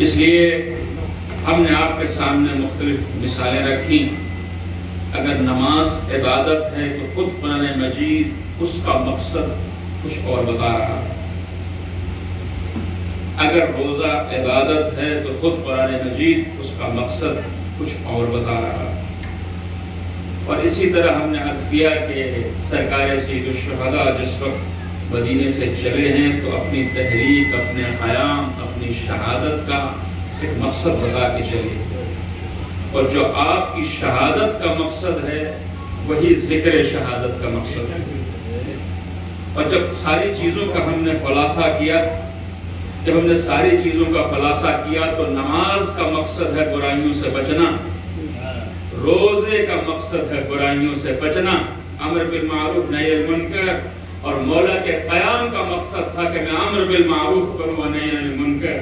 اس لیے ہم نے آپ کے سامنے مختلف مثالیں رکھی. اگر نماز عبادت ہے تو خود قرآن مجید اس کا مقصد کچھ اور بتا رہا. اگر روزہ عبادت ہے تو خود قرآن مجید اس کا مقصد کچھ اور بتا رہا. اور اسی طرح ہم نے عرض کیا کہ سرکار سید الشہداء جس وقت مدینے سے چلے ہیں تو اپنی تحریک، اپنے قیام، اپنی شہادت کا ایک مقصد بتا کے چلے. اور جو آپ کی شہادت کا مقصد ہے وہی ذکر شہادت کا مقصد ہے. اور جب ساری چیزوں کا ہم نے خلاصہ کیا، جب ہم نے ساری چیزوں کا خلاصہ کیا تو نماز کا مقصد ہے برائیوں سے بچنا، روزے کا مقصد ہے برائیوں سے بچنا، امر بالمعروف نہی عن المنکر، اور مولا کے قیام کا مقصد تھا کہ میں امر بالمعروف کروں و نہی عن المنکر.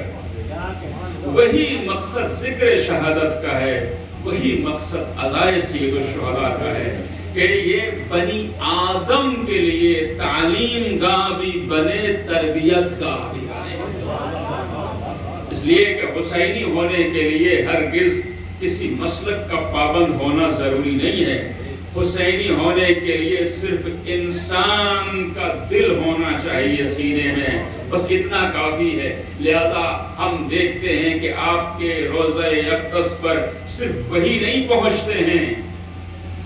وہی مقصد ذکر شہادت کا ہے، وہی مقصد عزائے سید الشہداء کا ہے کہ یہ بنی آدم کے لیے تعلیم گاہ بھی بنے، تربیت گاہ بھی بنے. اس لیے کہ حسینی ہونے کے لیے ہرگز کسی مسلک کا پابند ہونا ضروری نہیں ہے. حسینی ہونے کے لیے صرف انسان کا دل ہونا چاہیے سینے میں، بس اتنا کافی ہے. لہذا ہم دیکھتے ہیں کہ آپ کے روزہ اقدس پر صرف وہی نہیں پہنچتے ہیں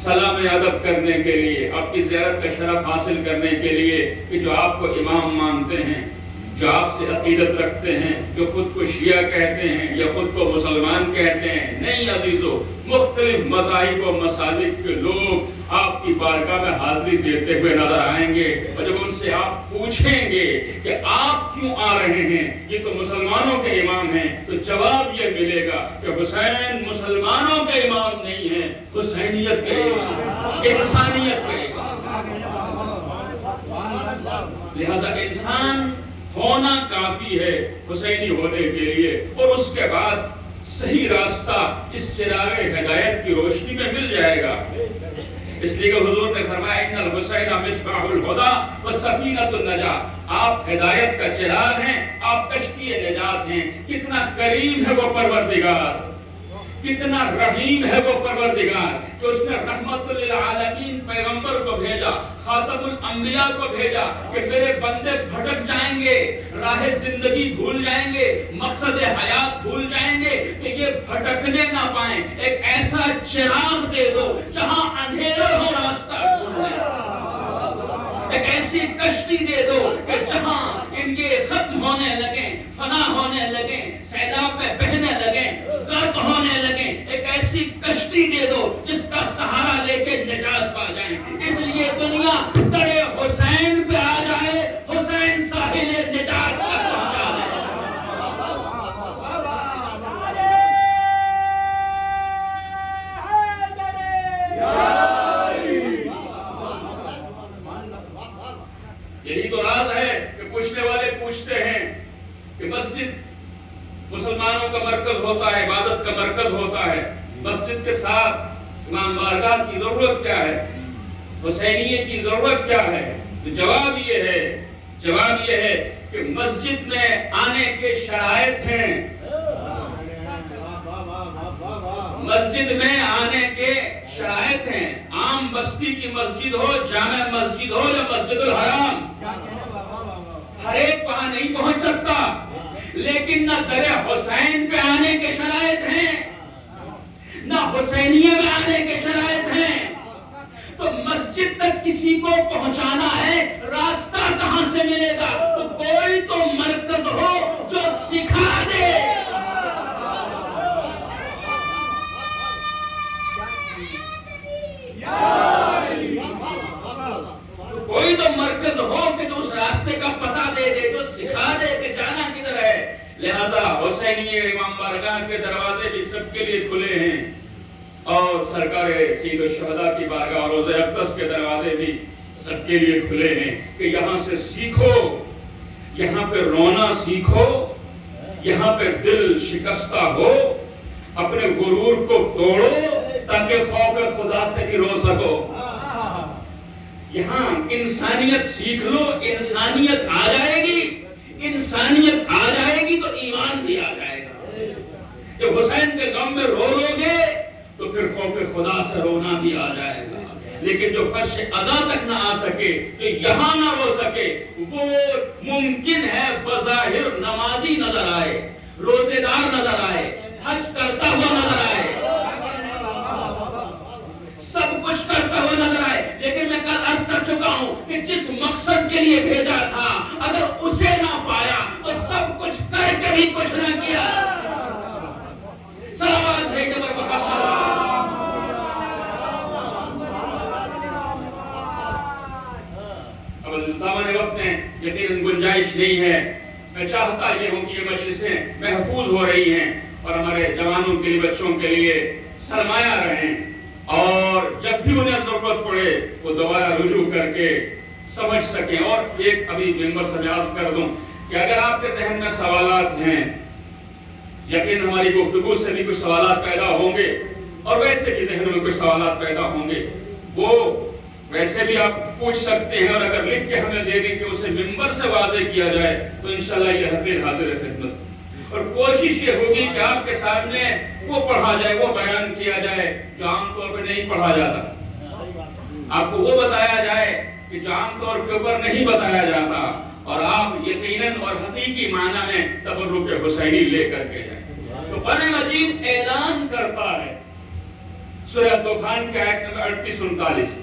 سلام ادب کرنے کے لیے، آپ کی زیارت کا شرف حاصل کرنے کے لیے، کہ جو آپ کو امام مانتے ہیں، جو آپ سے عقیدت رکھتے ہیں، جو خود کو شیعہ کہتے ہیں یا خود کو مسلمان کہتے ہیں. نہیں عزیزو، مختلف مذاہب و مسالک کے لوگ آپ کی بارگاہ میں حاضری دیتے ہوئے نظر آئیں گے. اور جب ان سے آپ پوچھیں گے کہ آپ کیوں آ رہے ہیں، یہ تو مسلمانوں کے امام ہیں، تو جواب یہ ملے گا کہ حسین مسلمانوں کے امام نہیں ہیں، حسینیت کے امام، انسانیت کے امام. لہذا انسان ہونا کافی ہے حسینی ہونے کے لیے، اور اس کے بعد صحیح راستہ اس چراغ ہدایت کی روشنی میں مل جائے گا. اس لیے کہ حضور نے فرمایا ان الحسین مصباح الہدی وسفینۃ النجاۃ. آپ ہدایت کا چراغ ہیں، آپ کشتی نجات ہیں. کتنا کریم ہے وہ پروردگار، کتنا رحیم ہے وہ پروردگار کہ اس نے رحمت للعالمین پیغمبر کو بھیجا، خاتم الانبیاء کو بھیجا کہ میرے بندے بھٹک جائیں گے، راہ زندگی بھول جائیں گے، مقصد حیات بھول جائیں گے، کہ یہ بھٹکنے نہ پائیں. ایک ایسا چراغ دے دو جہاں اندھیرا ہو راستہ ڈھونڈنے، ایک ایسی کشتی دے دو کہ جہاں ان کے ختم ہونے لگیں، فنا ہونے لگیں، سیلاب میں بہنے لگیں، غرق ہونے لگیں. ایک ایسی کشتی دے دو جس کا سہارا لے کے نجات پا جائیں. اس لیے دنیا تڑے حسین پہ آ جائے، حسین ساحل نجات تک پہنچا دے. یہی تو راز ہے کہ پوچھنے والے پوچھتے ہیں کہ مسجد مسلمانوں کا مرکز ہوتا ہے، عبادت کا مرکز ہوتا ہے، مسجد کے ساتھ امام بارگاہ کی ضرورت کیا ہے، حسینیے کی ضرورت کیا ہے؟ تو جواب یہ ہے کہ مسجد میں آنے کے شرائط ہیں. مسجد میں آنے کے شرائط ہیں. عام بستی کی مسجد ہو، جامع مسجد ہو یا مسجد الحرام، ہر ایک وہاں نہیں پہنچ سکتا. لیکن نہ در حسین پہ آنے کے شرائط ہیں، نہ حسینیہ میں آنے کے شرائط ہیں. تو مسجد تک کسی کو پہنچانا ہے، راستہ کہاں سے ملے گا؟ تو کوئی تو مرکز ہو جو سکھا دے. کوئی تو مرکز ہو کہ جو اس راستے کا پتہ دے دے، جو سکھا دے کہ جانا کدھر ہے. لہذا حسینی امام بارگاہ کے دروازے بھی سب کے لیے کھلے ہیں، اور سرکار سید الشہداء کی بارگاہ اور روزہ اقدس کے دروازے بھی سب کے لیے کھلے ہیں کہ یہاں سے سیکھو، یہاں پہ رونا سیکھو، یہاں پہ دل شکستہ ہو، اپنے غرور کو توڑو تاکہ خوف خدا سے بھی رو سکو. یہاں انسانیت سیکھ لو، انسانیت آ جائے گی، انسانیت آ جائے گی تو ایمان بھی آ جائے گا. جب حسین کے غم میں رو لو گے تو پھر خوف خدا سے رونا بھی آ جائے گا. لیکن جو فرش ادا تک نہ آ سکے، جو یہاں نہ ہو سکے، وہ ممکن ہے بظاہر نمازی نظر آئے، روزے دار نظر آئے، حج کرتا ہوا نظر آئے، سب کچھ کرتا ہوا نظر آئے، لیکن میں کل عرض کر چکا ہوں کہ جس مقصد کے لیے بھیجا تھا اگر اسے نہ پایا تو سب کچھ کر کے بھی کچھ نہ کیا۔ صلوات بھیجو پر محمد۔ اب دامن وقت میں یقیناً گنجائش نہیں ہے، میں چاہتا یہ ہوں کہ یہ مجلسیں محفوظ ہو رہی ہیں اور ہمارے جوانوں کے لیے، بچوں کے لیے سرمایہ رہیں، اور جب بھی انہیں ضرورت پڑے وہ دوبارہ رجوع کر کے سمجھ سکیں۔ اور ایک ابھی ممبر سے میں عرض کر دوں کہ اگر آپ کے ذہن میں سوالات ہیں، یقین ہماری گفتگو سے بھی کچھ سوالات پیدا ہوں گے اور ویسے بھی ذہن میں کچھ سوالات پیدا ہوں گے، وہ ویسے بھی آپ پوچھ سکتے ہیں، اور اگر لکھ کے ہمیں دے دیں کہ اسے ممبر سے واضح کیا جائے تو انشاءاللہ یہ حاضر خدمت، اور کوشش یہ ہوگی کہ آپ کے سامنے وہ پڑھا جائے، وہ بیان کیا جائے جو عام طور پہ نہیں پڑھا جاتا، آپ کو وہ بتایا جائے کہ جو عام طور کے اوپر نہیں بتایا جاتا، اور آپ یقیناً اور حقیقی معنی میں تبرک حسینی لے کر کے جائیں۔ تو قرآن مجید اعلان کرتا ہے، سورہ دخان کی آیت نمبر 38-39،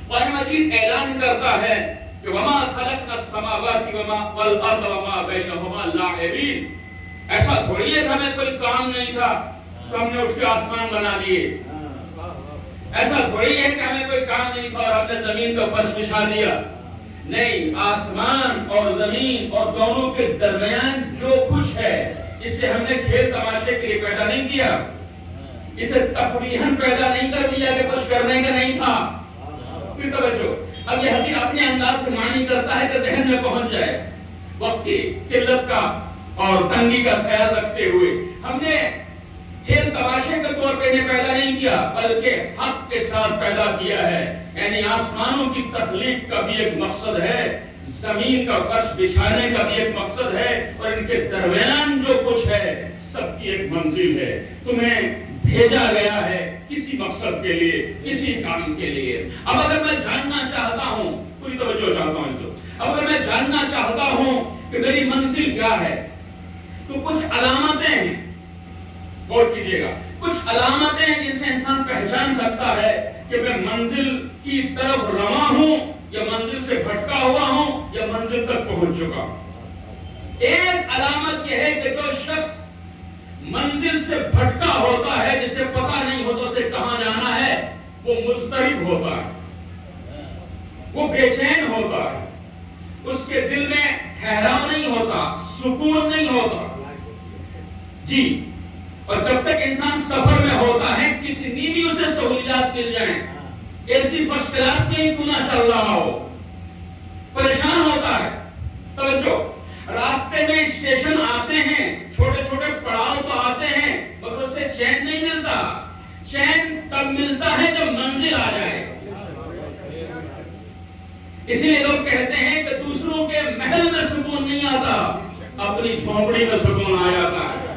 قرآن مجید اعلان کرتا ہے کہ وما خلقنا السماوات والارض وما بینہما لاعبین، ایسا تھوڑی ہے کہ ہمیں کوئی کام نہیں تھا تو ہم نے اٹھ کے آسمان بنا لیے، ایسا تھوڑی ہے کہ ہمیں کوئی کام نہیں تھا اور ہم نے زمین کا فرش بچھا دیا، نہیں، آسمان اور زمین اور دونوں کے درمیان جو کچھ ہے اسے ہم نے کھیل تماشے کے لیے پیدا نہیں کیا، اسے تفریحاً پیدا نہیں کر دیا کہ کچھ کرنے کا نہیں تھا۔ پھر توجہ، اب یہ حدیث اپنے انداز سے معنی کرتا ہے کہ ذہن میں پہنچ جائے، وقت کی قلت کا اور تنگی کا خیال رکھتے ہوئے ہم نے کھیل تماشے کے طور پہ انہیں پیدا نہیں کیا بلکہ حق کے ساتھ پیدا کیا ہے، یعنی آسمانوں کی تخلیق کا بھی ایک مقصد ہے، زمین کا فرش بچھانے کا بھی ایک مقصد ہے، اور ان کے درمیان جو کچھ ہے سب کی ایک منزل ہے۔ تمہیں بھیجا گیا ہے کسی مقصد کے لیے، کسی کام کے لیے۔ اب اگر میں جاننا چاہتا ہوں، پوری توجہ چاہتا ہوں اس کو، اب اگر میں جاننا چاہتا ہوں کہ میری منزل کیا ہے تو کچھ علامتیں ہیں، غور کیجئے گا، کچھ علامتیں ہیں جن سے انسان پہچان سکتا ہے کہ میں منزل کی طرف رواں ہوں یا منزل سے بھٹکا ہوا ہوں یا منزل تک پہنچ چکا ہوں۔ ایک علامت یہ ہے کہ جو شخص منزل سے بھٹکا ہوتا ہے، جسے پتہ نہیں ہوتا اسے کہاں جانا ہے، وہ مضطرب ہوتا ہے، وہ بے چین ہوتا ہے، اس کے دل میں ٹھہراؤ نہیں ہوتا، سکون نہیں ہوتا جی۔ اور جب تک انسان سفر میں ہوتا ہے کتنی بھی اسے سہولیات مل جائیں، ایسی فرسٹ کلاس میں ہی کیوں نہ چل رہا ہو، پریشان ہوتا ہے۔ توجہ، راستے میں اسٹیشن آتے ہیں، چھوٹے چھوٹے پڑاؤ تو آتے ہیں، مگر اسے چین نہیں ملتا، چین تب ملتا ہے جب منزل آ جائے۔ اسی لیے لوگ کہتے ہیں کہ دوسروں کے محل میں سکون نہیں آتا، اپنی جھونپڑی میں سکون آ جاتا ہے۔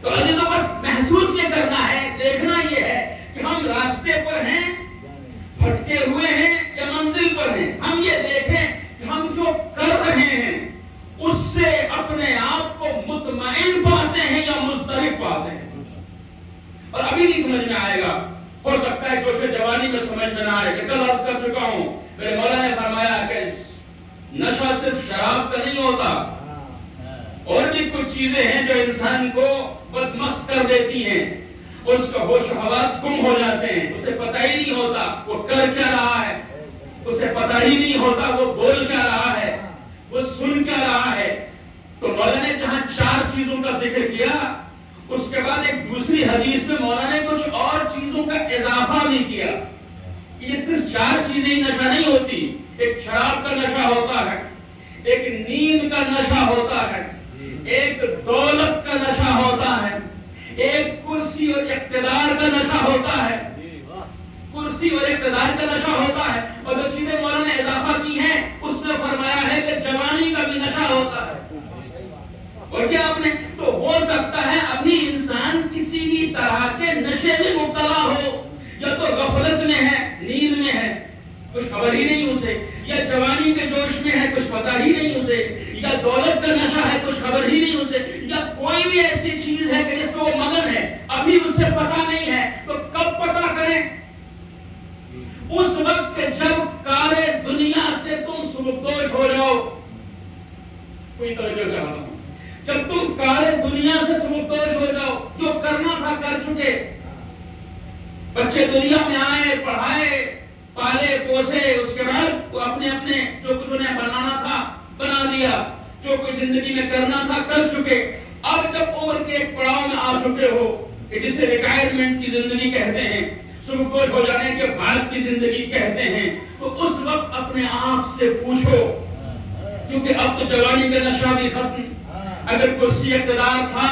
تو عزیزوں، بس محسوس یہ کرنا ہے، دیکھنا یہ ہے کہ ہم راستے پر ہیں، بھٹکے ہوئے ہیں یا منزل پر ہیں۔ ہم یہ دیکھیں کہ ہم جو کر رہے ہیں اس سے اپنے آپ کو مطمئن پاتے ہیں یا مضطرب پاتے ہیں۔ اور ابھی نہیں سمجھ میں آئے گا، ہو سکتا ہے جوش جوانی میں سمجھ میں نہ آئے کہ کل عرض کر چکا ہوں، میرے مولا نے فرمایا کہ نشہ صرف شراب کا نہیں ہوتا، اور بھی کچھ چیزیں ہیں جو انسان کو بدمست کر دیتی ہیں، اس کا ہوش و حواس گم ہو جاتے ہیں، اسے پتہ ہی نہیں ہوتا وہ کر کیا رہا ہے، اسے پتہ ہی نہیں ہوتا وہ بول کیا رہا ہے، وہ سن کیا رہا ہے۔ تو مولا نے جہاں 4 چیزوں کا ذکر کیا، اس کے بعد ایک دوسری حدیث میں مولا نے کچھ اور چیزوں کا اضافہ بھی کیا کہ یہ صرف 4 چیزیں ہی نشہ نہیں ہوتی، ایک شراب کا نشہ ہوتا ہے، ایک نیند کا نشہ ہوتا ہے، ایک دولت کا نشہ ہوتا ہے، ایک کرسی اور اقتدار کا نشہ ہوتا ہے، کرسی اور اقتدار کا نشہ ہوتا ہے، اور جو چیزیں مولانا نے اضافہ کی ہیں اس نے فرمایا ہے کہ جوانی کا بھی نشہ ہوتا ہے۔ اور کیا آپ نے تو ہو سکتا ہے ابھی انسان کسی بھی طرح کے نشے میں مبتلا ہو، یا تو غفلت کچھ خبر ہی نہیں اسے، یا جوانی کے جوش میں ہے کچھ پتہ ہی نہیں اسے، یا دولت کا نشہ ہے کچھ خبر ہی نہیں اسے، یا کوئی بھی ایسی چیز ہے کہ جس کو وہ مگن ہے ابھی اسے پتہ نہیں ہے، تو کب پتہ کریں؟ اس وقت جب کار دنیا سے تم سبکدوش ہو جاؤ. کوئی توجہ چاہتا ہوں، جب تم کار دنیا سے سبکدوش ہو جاؤ، جو کرنا تھا کر چکے، بچے دنیا میں آئے، پڑھائے، پالے پوسے، اس کے بعد اپنے اپنے جو کچھ انہیں بنانا تھا بنا دیا، جو کچھ زندگی میں کرنا تھا کر چکے. اب جب عمر کے ایک پڑاؤ میں آ چکے ہو کہ جسے ریٹائرمنٹ کی زندگی کہتے ہیں، سبکدوش ہو جانے کے بعد کی زندگی کہتے ہیں، تو اس وقت اپنے آپ سے پوچھو، کیونکہ اب تو جوانی کا نشہ بھی ختم، اگر کرسی اقتدار تھا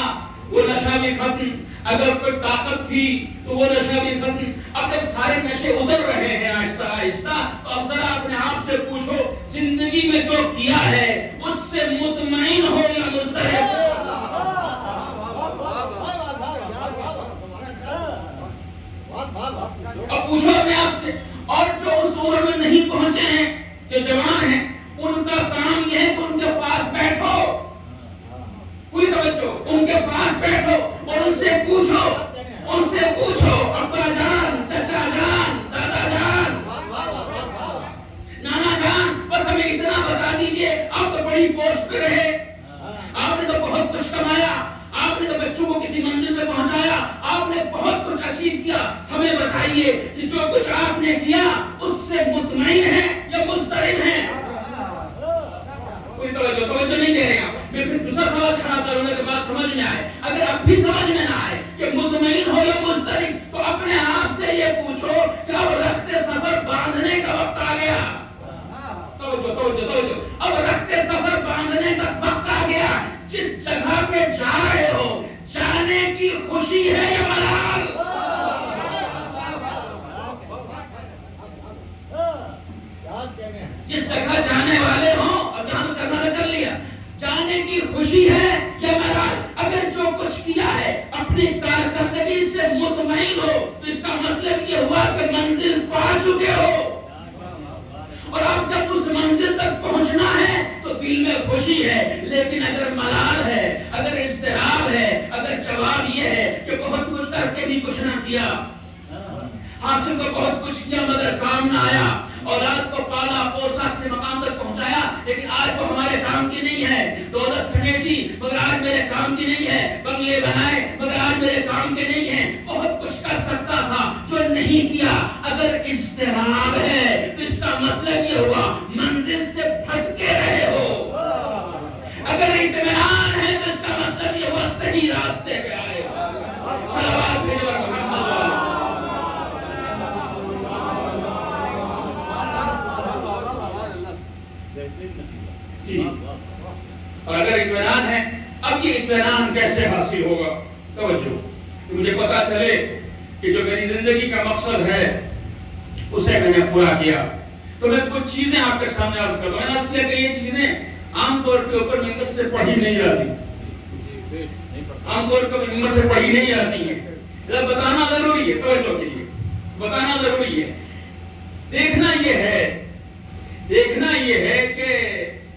وہ نشہ بھی ختم، اگر کوئی طاقت تھی تو وہ نشہ بھی ختم. اب جب سارے نشے اتر رہے ہیں آہستہ آہستہ، تو اب ذرا اپنے آپ سے پوچھو زندگی میں جو کیا ہے اس سے مطمئن ہو یا مضطرب؟ اب پوچھو اپنے آپ سے. اور جو اس عمر میں نہیں پہنچے ہیں، جو جوان ہیں، ان کا کام یہ ہے کہ ان کے پاس بیٹھو، پوری توجہ، ان کے پاس بیٹھو اور ان سے پوچھو، ان سے پوچھو ابا جان، چچا جان، دادا جان، نانا جان، بس ہمیں اتنا بتا دیجئے، آپ تو بڑی پوسٹ پہ رہے، آپ نے تو بہت کچھ کمایا، آپ نے تو بچوں کو کسی منزل پہ پہنچایا، آپ نے بہت کچھ اچیو کیا، ہمیں بتائیے کہ جو کچھ آپ نے کیا اس سے مطمئن ہے یا مضطرب ہے؟ کوئی توجہ نہیں دے رہے آپ. میں پھر دوسرا سوال کھڑا کروں گا کہ بات سمجھ میں آئے. اگر اب بھی سمجھ میں نہ آئے کہ مطمئن ہو یا مضطرب، تو اپنے آپ سے یہ پوچھو کہ اب رخت سفر باندھنے کا وقت آ گیا. توجہ، اب رخت سفر باندھنے کا وقت آ گیا. جس جگہ پہ جا رہے ہو، جانے کی خوشی ہے یا ملال؟ جس جگہ جانے والے ہوں، اب جہاں کرنا تو کر لیا، جانے کی خوشی ہے یا ملال؟ اگر جو کچھ کیا ہے اپنی کارکردگی سے مطمئن ہو تو اس کا مطلب یہ ہوا کہ منزل پا چکے ہو. اور اب جب اس منزل تک پہنچنا ہے تو دل میں خوشی ہے، لیکن اگر ملال ہے، اگر اضطراب ہے، اگر جواب یہ ہے کہ بہت کچھ کر کے بھی کچھ نہ کیا، حاصل تو بہت کچھ کیا مگر کام نہ آیا، اولاد کو پالا پوسا سے مقام تک پہنچایا لیکن آج تو ہمارے کام کی نہیں ہے، دولت سمیٹی مگر آج میرے کام کی نہیں ہے، بنگلے بنائے مگر آج میرے کام کے نہیں ہیں، بہت کچھ کر سکتا تھا جو نہیں کیا. اگر اضطراب ہے تو اس کا مطلب یہ ہوا منزل سے بھٹکے رہے ہو. اگر اطمینان ہے تو اس کا مطلب یہ ہوا صحیح راستے پہ آئے ہو. صلوات بھیجو محمد. جی، اور اگر اطمینان ہے، اب یہ اطمینان کیسے حاصل ہوگا؟ توجہ، کہ مجھے پتا چلے کہ جو میری زندگی کا مقصد ہے اسے میں نے پورا کیا. تو میں کچھ چیزیں آپ کے سامنے عرض کرتا ہوں. میں نے عرض کیا کہ یہ چیزیں عام طور کے اوپر ممبر سے پڑھی نہیں جاتی، عام طور پر ممبر سے پڑھی نہیں جاتی ہیں. بتانا ضروری ہے، توجہ کے لیے بتانا ضروری ہے. دیکھنا یہ ہے کہ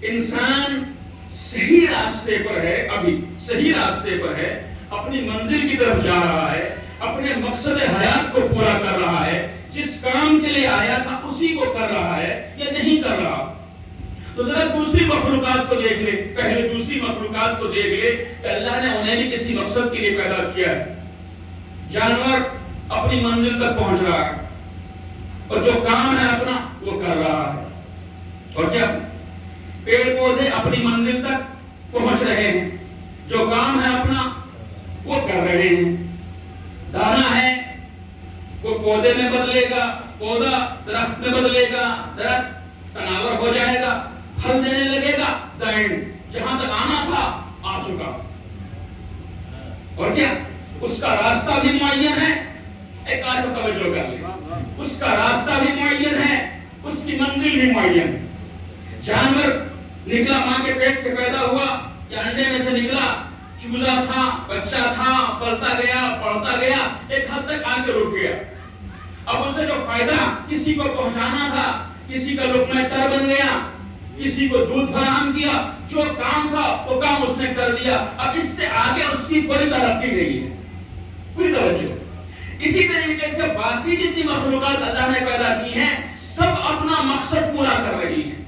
انسان صحیح راستے پر ہے، ابھی صحیح راستے پر ہے، اپنی منزل کی طرف جا رہا ہے، اپنے مقصد حیات کو پورا کر رہا ہے، جس کام کے لیے آیا تھا اسی کو کر رہا ہے یا نہیں کر رہا. تو ذرا دوسری مخلوقات کو دیکھ لے، پہلے دوسری مخلوقات کو دیکھ لے کہ اللہ نے انہیں بھی کسی مقصد کے لیے پیدا کیا ہے. جانور اپنی منزل تک پہنچ رہا ہے اور جو کام ہے اپنا وہ کر رہا ہے، اور کیا پیڑ پودے اپنی منزل تک پہنچ رہے ہیں، جو کام ہے اپنا وہ کر رہے ہیں. دانا ہے وہ پودے میں بدلے گا، پودا درخت میں بدلے گا، درخت تناور ہو جائے گا، پھل دینے لگے گا، دائیں جہاں تک آنا تھا آ چکا. اور کیا اس کا راستہ بھی معین ہے. ایک آج توجہ کر لیں، اس کا راستہ بھی معین ہے، اس کی منزل بھی معین ہے. جانور نکلا ماں کے پیٹ سے پیدا ہوا یا انڈے میں سے نکلا، چوزا تھا، بچہ تھا، پلتا گیا، پڑھتا گیا، ایک حد تک آ کے رک گیا. اب اسے جو فائدہ کسی کو پہنچانا تھا، کسی کا لقمہ تر بن گیا، کسی کو دودھ فراہم کیا، جو کام تھا وہ کام اس نے کر دیا، اب اس سے آگے اس کی کوئی ترقی نہیں ہے، کوئی توجہ۔ اسی طریقے سے باقی جتنی مخلوقات اللہ نے پیدا کی ہیں سب اپنا مقصد پورا کر رہی ہیں۔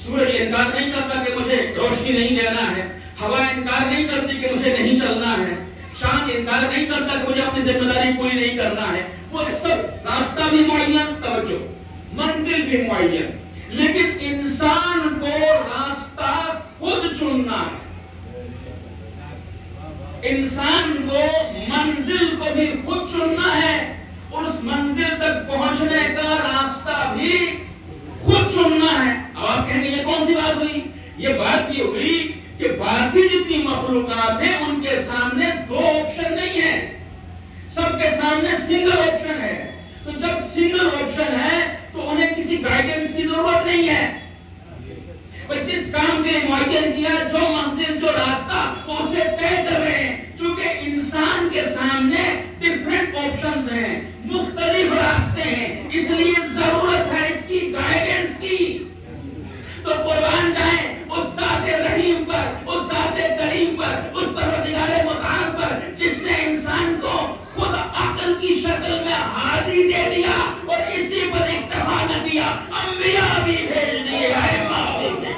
سورج انکار نہیں کرتا کہ مجھے روشنی نہیں دینا ہے، ہوا انکار نہیں کرتی کہ مجھے نہیں چلنا ہے، چاند انکار نہیں کرتا کہ مجھے اپنی ذمہ داری پوری نہیں کرنا ہے، وہ سب راستہ بھی معین، توجہ، منزل بھی معین، لیکن انسان کو راستہ خود چننا ہے، انسان کو منزل کو بھی خود چننا ہے، اس منزل تک پہنچنے کا راستہ بھی خود چننا ہے۔ اب آپ کہیں گے یہ کون سی بات ہوئی؟ یہ بات یہ ہوئی کہ باقی جتنی مخلوقات ہیں ان کے سامنے دو آپشن نہیں ہے، سب کے سامنے سنگل آپشن ہے، تو جب سنگل آپشن ہے تو انہیں کسی گائیڈنس کی ضرورت نہیں ہے، جس کام کے لیے معین کیا، جو منزل، جو راستہ وہ اسے طے کر رہے ہیں۔ چونکہ انسان کے سامنے ڈفرینٹ آپشنز ہیں، مختلف راستے ہیں، اس لیے ضرورت ہے اس کی گائیڈنس کی۔ تو قربان جائیں اس ذات رحیم پر، اس ذات کریم پر، اس پروردگار متعال پر جس نے انسان کو خود عقل کی شکل میں ہادی دے دیا اور اسی پر اکتفا نہ کیا، انبیاء بھی بھیج دیے، ائمہ بھی بھیج دیے۔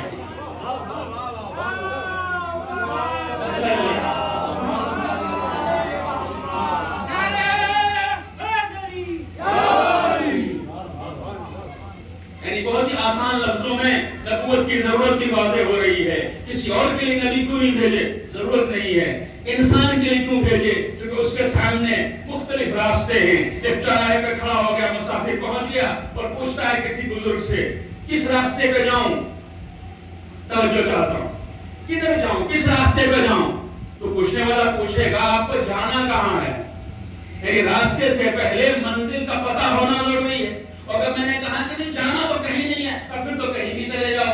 بہت ہی آسان لفظوں میں نبوت کی ضرورت کی باتیں ہو رہی ہے، کسی اور کے لیے نبی کیوں نہیں بھیجے؟ ضرورت نہیں ہے۔ انسان کے لیے کیوں بھیجے؟ کیونکہ اس کے سامنے مختلف راستے ہیں۔ ایک چوراہے پہ کھڑا ہو گیا، مسافر پہنچ گیا اور پوچھتا ہے کسی بزرگ سے کس راستے پہ جاؤں؟ توجہ چاہتا ہوں، کدھر جاؤں، کس راستے پہ جاؤں؟ تو پوچھنے والا پوچھے گا آپ کو جانا کہاں ہے؟ یعنی راستے سے پہلے منزل کا پتہ ہونا ضروری ہے۔ اور اگر میں نے کہا کہ نہیں جانا تو کہیں نہیں ہے، پھر تو کہیں بھی چلے جاؤ،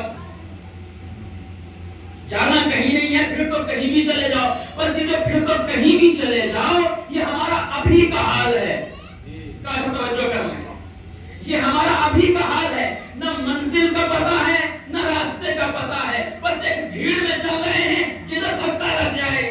جانا کہیں نہیں ہے پھر تو کہیں بھی چلے جاؤ۔ بس یہ جو پھر تو کہیں بھی چلے جاؤ یہ ہمارا ابھی کا حال ہے، توجہ کر لیں، یہ ہمارا ابھی کا حال ہے، نہ منزل کا پتہ ہے نہ راستے کا پتہ ہے، بس ایک بھیڑ میں چل رہے ہیں جدھر دھکا لگ جائے،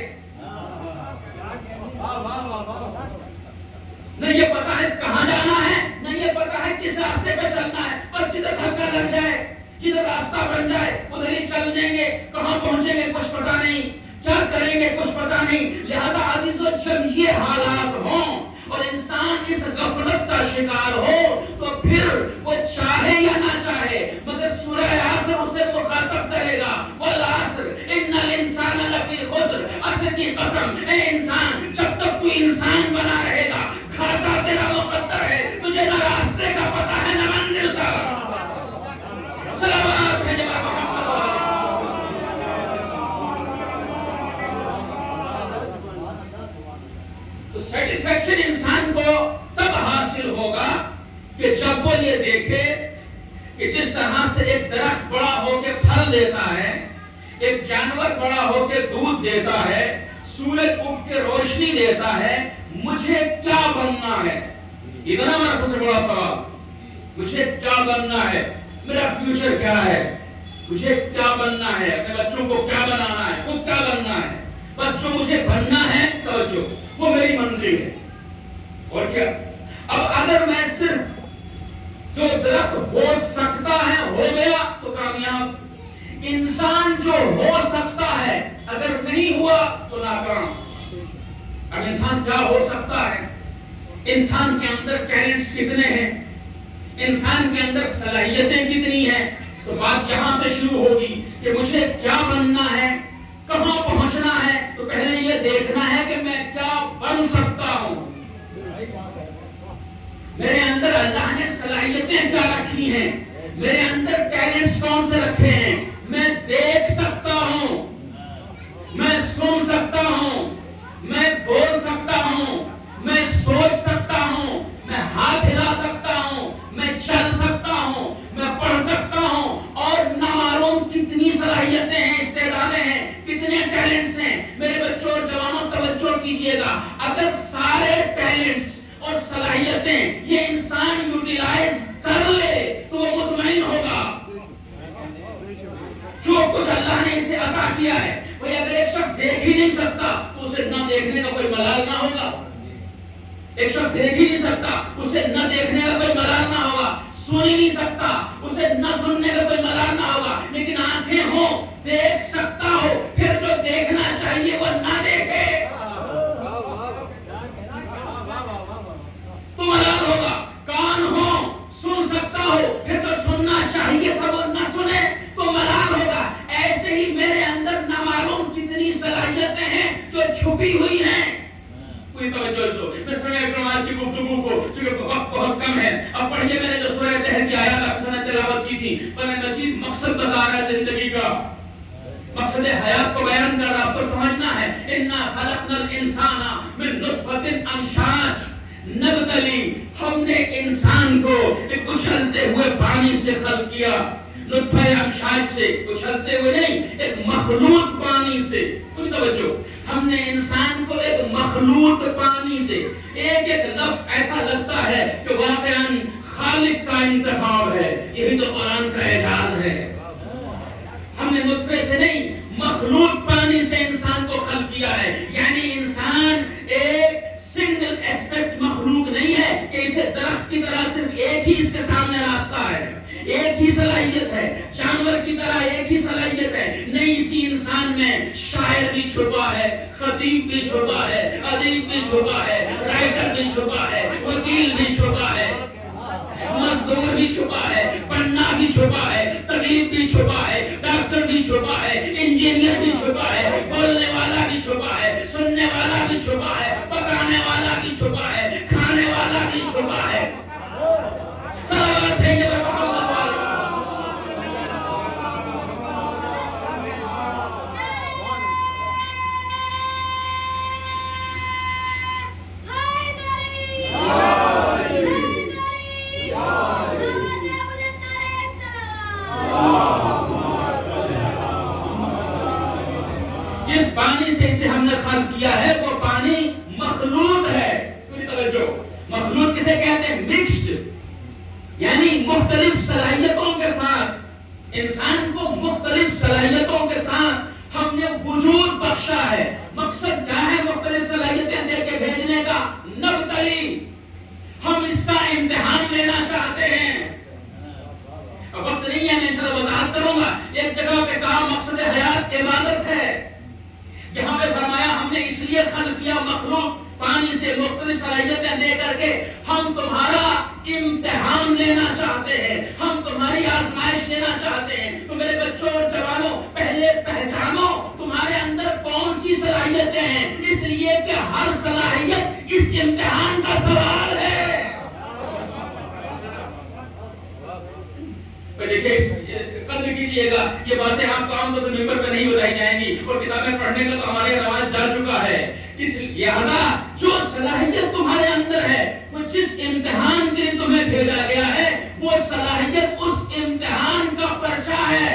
نہ یہ پتہ ہے کہاں جانا ہے نہ یہ پتہ ہے کس راستے پہ چلنا ہے، بس جدھر دھکا لگ جائے، جدھر راستہ بن جائے ادھر ہی چل دیں گے، کہاں پہنچیں گے کچھ پتہ نہیں، کیا کریں گے کچھ پتہ نہیں۔ لہذا عزیزو جب یہ حالات ہوں اور انسان اس غفلت کا شکار ہو تو پھر وہ چاہے یا نہ چاہے مگر سورہ عصر اسے مخاطب کرے گا، والعصر ان الانسان لفی خسر، عصر کی قسم، اے انسان جب تک تو انسان بنا رہے گا کھاتا تیرا مقدر ہے، تجھے نہ راستے کا پتہ ہے نہ منزل کا۔ صلوات ہے جب تو سیٹسفیکشن انسان کو تب حاصل ہوگا کہ جب وہ یہ دیکھے کہ جس طرح سے ایک درخت بڑا ہو کے پھل دیتا ہے، ایک جانور بڑا ہو کے دودھ دیتا ہے، سورج اگ کے روشنی دیتا ہے، مجھے کیا بننا ہے؟ اتنا میرا سب سے بڑا سوال، مجھے کیا بننا ہے؟ میرا فیوچر کیا ہے؟ مجھے کیا بننا ہے؟ اپنے بچوں کو کیا بنانا ہے؟ خود کیا بننا ہے؟ بس جو مجھے بننا ہے توجہ وہ میری منزل ہے۔ اور کیا؟ اب اگر میں صرف جو درخت ہو سکتا ہے ہو گیا تو کامیاب، انسان جو ہو سکتا ہے اگر نہیں ہوا تو ناکام۔ اب انسان کیا ہو سکتا ہے؟ انسان کے اندر ٹیلنٹس کتنے ہیں، انسان کے اندر صلاحیتیں کتنی ہیں؟ تو بات یہاں سے شروع ہوگی کہ مجھے کیا بننا ہے، کہاں پہنچنا ہے، تو پہلے یہ دیکھنا ہے کہ میں کیا بن سکتا ہوں، میرے اندر اللہ نے صلاحیتیں کیا رکھی ہیں، میرے اندر ٹیلنٹس کون سے رکھے ہیں، میں دیکھ سکتا ہوں، میں سن سکتا ہوں، میں بول سکتا ہوں، میں سوچ سکتا ہوں، میں ہاتھ ہلا سکتا ہوں، میں چل سکتا ہوں، میں پڑھ سکتا ہوں، اور نہ معلوم کتنی صلاحیتیں ہیں، استعدادیں ہیں، کتنے ٹیلنٹس ہیں۔ میرے بچوں اور جوانوں توجہ کیجئے گا، اگر سارے ٹیلنٹس اور صلاحیتیں یہ انسان یوٹیلائز کر لے تو وہ مطمئن کیا ہے. بھئی اگر ایک شخص دیکھ ہی نہیں سکتا تو اسے نہ دیکھنے کا کوئی ملال نہ ہوگا. ایک شخص دیکھ ہی نہیں سکتا اسے نہ دیکھنے کا کوئی ملال نہ ہوگا. سن ہی نہیں سکتا اسے نہ سننے کا کوئی ملال نہ ہوگا. لیکن آنکھیں ہوں دیکھ سکتا ہو پھر جو دیکھنا چاہیے وہ نہ دیکھے تو ملال ہوگا. کان ہو سن سکتا ہو پھر جو سننا چاہیے تھا وہ نہ سنے تو ملال ہوگا. ایسے ہی میرے اندر نہ معلوم کتنی صلاحیتیں ہیں جو چھپی ہوئی ہیں. کوئی توجہ سو میں سمے اکرامات کی گفتگو کو چونکہ وقت بہت کم ہے اب پڑھیے. میں نے جو سورہ طحر کی آیات آپ سے تلاوت کی تھی قرآن مجید مقصد بتا رہا ہے زندگی کا, مقصد حیات کو بیان کر رہا. آپ کو سمجھنا ہے انا خلقنا الانسان من نطفۃ امشاج نبتلی, ہم نے انسان کو ایک اچھلتے ہوئے پانی سے خلق کیا. نطفہ امشاج سے, اچھلتے ہوئے نہیں, ایک مخلوط پانی سے. کوئی توجہ, ہم نے انسان کو ایک مخلوط پانی سے. ایک ایک لفظ ایسا لگتا ہے کہ واقعاً خالق کا انتخاب ہے. یہی تو قرآن کا اعجاز ہے. ہم نے نطفے سے نہیں مخلوط پانی سے انسان کو خلق کیا ہے. یعنی انسان ایک سنگل ایسپیکٹ مخلوق نہیں ہے کہ اسے درخت کی طرح صرف ایک ہی اس کے سامنے راستہ ہے, ایک ہی صلاحیت ہے. جانور کی طرح ایک ہی صلاحیت ہے نہیں. اسی انسان میں شاعر بھی چھپا ہے, خطیب بھی چھپا ہے, ادیب بھی چھپا ہے, رائٹر بھی چھپا ہے, وکیل بھی چھپا ہے, مزدور بھی چھپا ہے, بننا بھی چھپا ہے, طبیب بھی چھپا ہے, ڈاکٹر بھی چھپا ہے, انجینئر بھی چھپا ہے, بولنے والا بھی چھپا ہے, سننے والا بھی چھپا ہے, پکانے والا بھی چھپا ہے, کھانے والا بھی چھپا ہے. صلوات ہے یا محمد والے. جس پانی سے اسے ہم نے خلق کیا ہے وہ پانی مخلوط ہے. پوری توجہ, مخلوط کسے کہتے ہیں؟ مکسڈ, یعنی مختلف صلاحیتوں کے ساتھ. انسان کو مختلف صلاحیتوں کے ساتھ ہم نے وجود بخشا ہے. مقصد کیا ہے مختلف صلاحیتیں دے کے بھیجنے کا؟ نبتلی, ہم اس کا امتحان لینا چاہتے ہیں. اب وقت نہیں ہے, میں انشاءاللہ وضاحت کروں گا. ایک جگہ پہ کہا مقصد حیات عبادت ہے. یہاں پہ فرمایا ہم نے اس لیے خلق کیا مخلوق پانی سے مختلف صلاحیتیں دے کر کے ہم تمہارا امتحان لینا چاہتے ہیں, ہم تمہاری آزمائش لینا چاہتے ہیں. تو میرے بچوں اور جوانوں پہلے پہچانو تمہارے اندر کون سی صلاحیتیں ہیں, اس لیے کہ ہر صلاحیت اس امتحان کا سوال ہے. دیکھیے قدر کیجئے گا, یہ باتیں آپ کو عام طور سے ممبر پہ نہیں بتائی جائیں گی اور کتابیں پڑھنے کا تو ہمارے رواج جا چکا ہے. اس لہذا جو صلاحیت تمہارے اندر ہے وہ جس امتحان کے لیے تمہیں بھیجا گیا ہے وہ صلاحیت اس امتحان کا پرچہ ہے,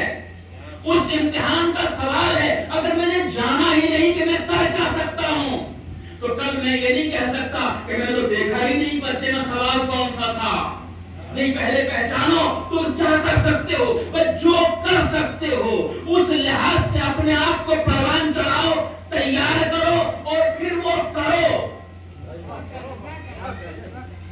اس امتحان کا سوال ہے. اگر میں نے جانا ہی نہیں کہ میں کر کیا سکتا ہوں تو کل میں یہ نہیں کہہ سکتا کہ میں نے تو دیکھا ہی نہیں بچے میں سوال کون سا تھا. نہیں, پہلے پہچانو تم کیا کر سکتے ہو, جو کر سکتے ہو اس لحاظ سے اپنے آپ کو پروان چڑھاؤ, تیار کرو اور پھر وہ کرو.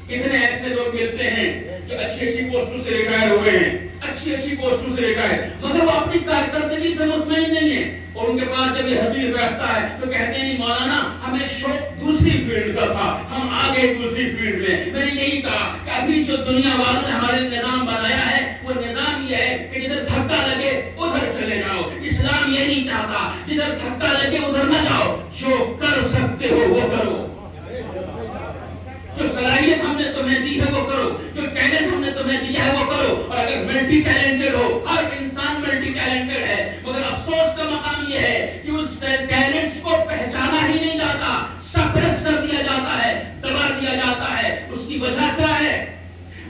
کتنے ایسے لوگ ملتے ہیں جو اچھی اچھی پوسٹوں سے ریٹائر ہوئے ہیں, اچھی اچھی پوسٹوں سے ریٹائر, مگر وہ اپنی کارکردگی سے مطمئن نہیں ہے. اور ان کے پاس جب یہ حدیث بیٹھتا ہے تو کہتے ہیں نہیں مولانا ہمیں شوق دوسری فیلڈ کا تھا, ہم آگے دوسری فیلڈ میں. میں نے یہی کہا کہ ابھی جو دنیا والوں نے ہمارے نظام بنایا ہے وہ نظام یہ ہے کہ جدھر دھکا لگے ادھر چلے جاؤ. اسلام یہ نہیں چاہتا جدھر دھکا لگے ادھر نہ جاؤ, جو کر سکتے ہو وہ کرو. جو صلاحیت ہم نے تمہیں دی ہے وہ کرو, جو ٹیلنٹ ہم نے تمہیں دیا ہے وہ کرو. اور اگر ملٹی ٹیلنٹڈ ہو, ہر انسان ملٹی ٹیلنٹڈ ہے, مگر افسوس کا مقام یہ ہے کہ اس ٹیلنٹس کو پہچانا ہی نہیں جاتا, سپریس کر دیا جاتا ہے, دبا دیا جاتا ہے. اس کی وجہ کیا ہے؟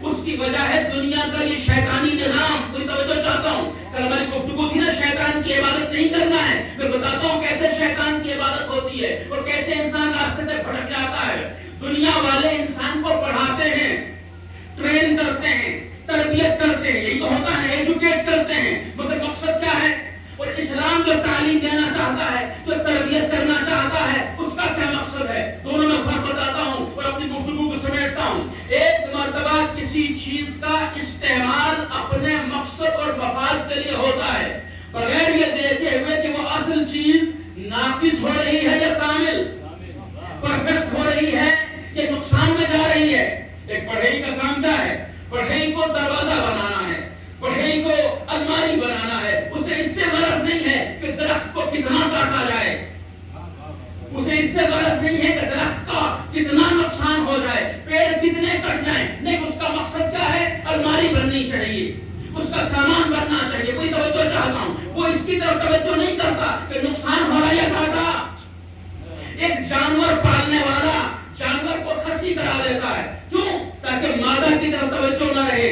اس کی وجہ ہے دنیا کا یہ شیطانی نظام. کوئی توجہ چاہتا ہوں, کل ہماری گفتگو تھی نا شیطان کی عبادت نہیں کرنا ہے. میں بتاتا ہوں کیسے شیطان کی عبادت ہوتی ہے اور کیسے انسان راستے سے بھٹک جاتا ہے. دنیا والے انسان کو پڑھاتے ہیں, ٹرین کرتے ہیں, تربیت کرتے ہیں, یہی تو ہوتا ہے, ایجوکیٹ کرتے ہیں, مگر مقصد کیا ہے؟ اور اسلام جو تعلیم دینا مقصد اور مفاد کے لیے ہوتا ہے، بغیر یہ دیکھے ہوئے کہ وہ اصل چیز ناقص ہو رہی ہے یا کامل، پرفیکٹ ہو رہی ہے کہ نقصان میں جا رہی ہے۔ ایک بڑھئی کا کام کیا ہے؟ بڑھئی کو دروازہ بنانا ہے، بڑھئی کو الماری بنانا ہے، اسے اس سے غرض نہیں ہے کہ درخت کو کتنا کاٹا جائے، اسے اس سے غرض نہیں ہے کہ درخت کا کتنا نقصان ہو جائے، پیڑ کتنے کٹ جائیں، نہیں، اس کا مقصد کیا ہے؟ الماری بننی چاہیے، اس کا سامان بننا چاہیے، کوئی توجہ چاہتا ہوں، وہ اس کی طرف توجہ نہیں کرتا کہ نقصان ہو رہا ہے یا گھاٹا۔ ایک جانور پالنے والا جانور کو خصی کرا لیتا ہے، کیوں؟ تاکہ مادہ کی طرف توجہ نہ رہے،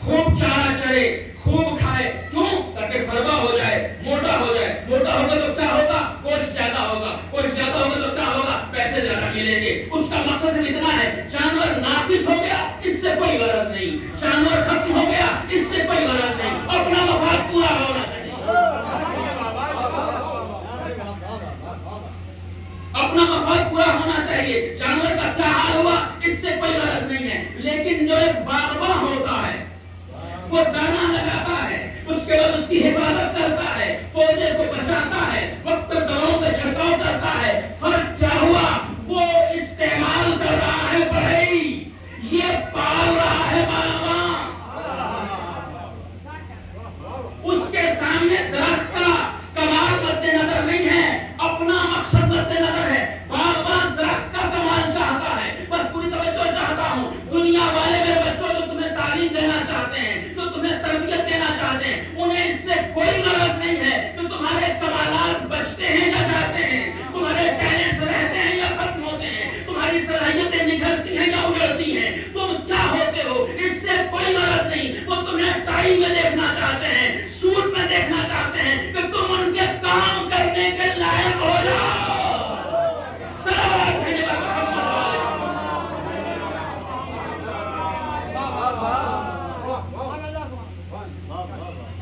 خوب چارہ چرے، خوب کھائے، کیوں؟ تاکہ فربا ہو جائے، موٹا ہو جائے، موٹا ہوگا تو کیا ہوگا؟ گوشت زیادہ ہوگا، گوشت زیادہ ہوگا تو کیا ہوگا؟ پیسے زیادہ ملیں گے۔ اس کا مقصد اتنا ہے، جانور ناقص ہو گیا اس سے کوئی غرض نہیں، جانور ختم ہو گیا اس سے کوئی غرض نہیں، اپنا مفاد پورا ہونا چاہیے، اپنا مفاد پورا ہونا چاہیے، جانور کا کیا حال ہوا اس سے کوئی غرض نہیں ہے۔ لیکن جو ایک باغباں ہوتا ہے، وہ دانا لگاتا ہے، اس کے بعد اس کی حفاظت کرتا ہے، پودے کو بچاتا ہے، وقت پر دواؤں کا چھڑکاؤ کرتا ہے، فرق کیا ہوا؟ وہ استعمال کر رہا ہے بڑھئی، یہ پال رہا ہے باغباں۔ اس کے سامنے درخت کا کمال مد نظر نہیں ہے، اپنا مقصد مد نظر ہے۔ باغباں درخت کا کمال چاہتا ہے، بس پوری توجہ چاہتا ہوں، دنیا والے میرے بچوں جو تمہیں تعلیم دینا چاہتے ہیں، جو تمہیں تربیت دینا چاہتے ہیں، انہیں اس سے کوئی غرض نہیں ہے کہ تمہارے کمالات بچتے ہیں یا جاتے ہیں، تمہارے ٹیلنٹس رہتے ہیں یا ختم ہوتے ہیں، تمہاری صلاحیتیں نکھرتی ہیں یا اجڑتی ہیں، تم کیا ہوتے ہو، اس سے کوئی غرض نہیں۔ وہ تمہیں ٹائی میں دیکھنا چاہتے ہیں، سوٹ میں دیکھنا چاہتے ہیں کہ تم ان کے کام کرنے کے لائق ہو جاؤ۔ صلوات بھیجے گا محمد والے۔